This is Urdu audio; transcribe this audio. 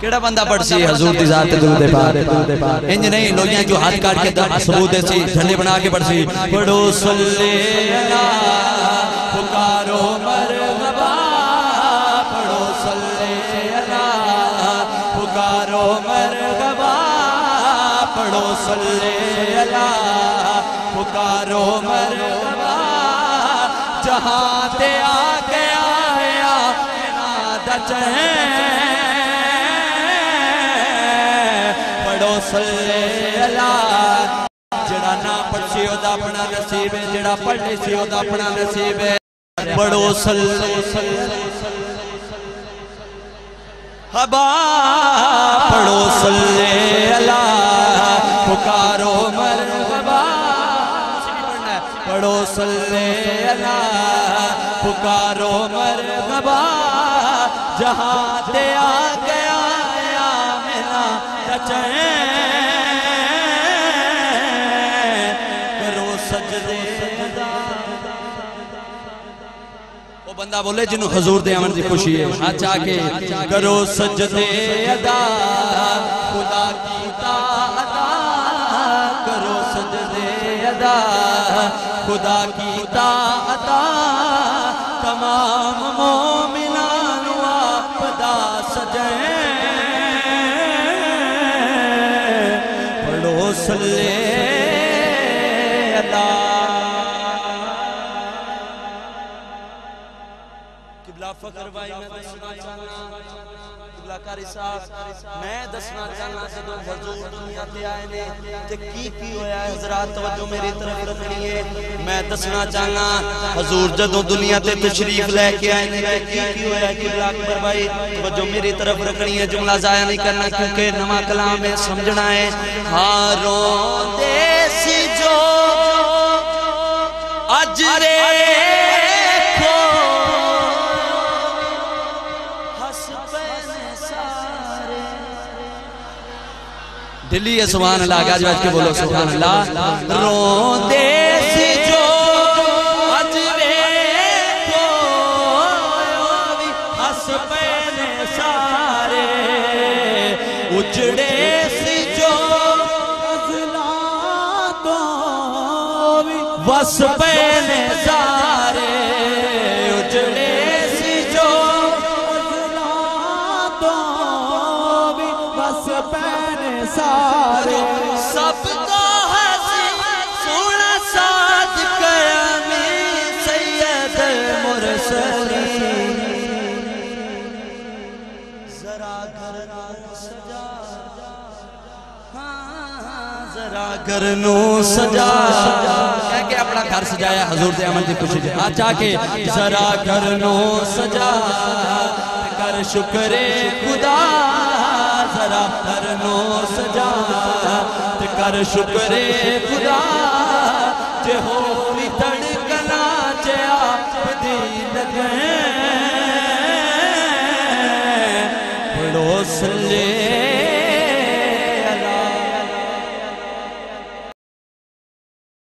کیڑا بندہ پڑھ سی حضور دی ذات درود پاک انج نہیں لوگیاں جو ہاتھ کاٹ کے ثبوت دے سی جھنڈے بنا کے پڑھ سی پڑھو صلی اللہ پکارو مرحبا پڑھو صلی اللہ پکارو مرحبا پڑھو صلی اللہ پکارو مرحبا جہاں تے آ گیا نادہ چہیں پڑھو صلی اللہ جڑا نہ پڑھ سی او دا اپنا نصیب ہے جڑا پڑھ لی سی او دا اپنا نصیب ہے پڑھو صلی اللہ پڑھو صلی اللہ پکارو مرحبا پڑھو صلی اللہ پکارو مرحبا جہاں تے آ گیا کرو سجدے وہ بندہ بولے جنہوں حضور دے آمن دی خوشی ہے ہاتھ چاہ کے کرو سجدے ادا خدا کی طاعت کرو سجدے ادا خدا کی طاعت تمام مومنان واپدا سجیں صلی اللہ قبلہ فقر بھائی میں دسنا چاہنا قبلہ کاری صاحب میں دسنا چاہنا جدو حضور دنیا تے آئے نے تے کی ہویا ہے حضرات توجہ میری طرف رکھنی ہے میں دسنا چاہنا حضور جدو دنیا تے تشریف لے کے آئے نے تے کی ہویا ہے قبلہ اکبر بھائی توجہ میری طرف رکھنی ہے جملہ ضائع نہیں کرنا کیونکہ نواں کلام میں سمجھنا ہے ہاروں دیسی جو اجرے دلی ہے سبحان اللہ آگاز بیٹھ کے بولو سبحان اللہ رون دیسی جو اجرے کوئی ہس پینے سارے اجڑے سی جو وس پینے سارے اجڑے سی جو وس پینے سارے سب کو حسی سونا ساتھ قیامی سید مرسلین ذرا گھر نو سجا ذرا گھر نو سجا کہہ کے اپنا گھر سجایا حضور دے آمن دی خوشی دے آج چاہ کے ذرا گھر نو سجا کر شکر خدا ذرا گھر نو سجا کر شکر خدا جے ہوئی تڑکنا جے آپ دی لگیں پڑھو صلی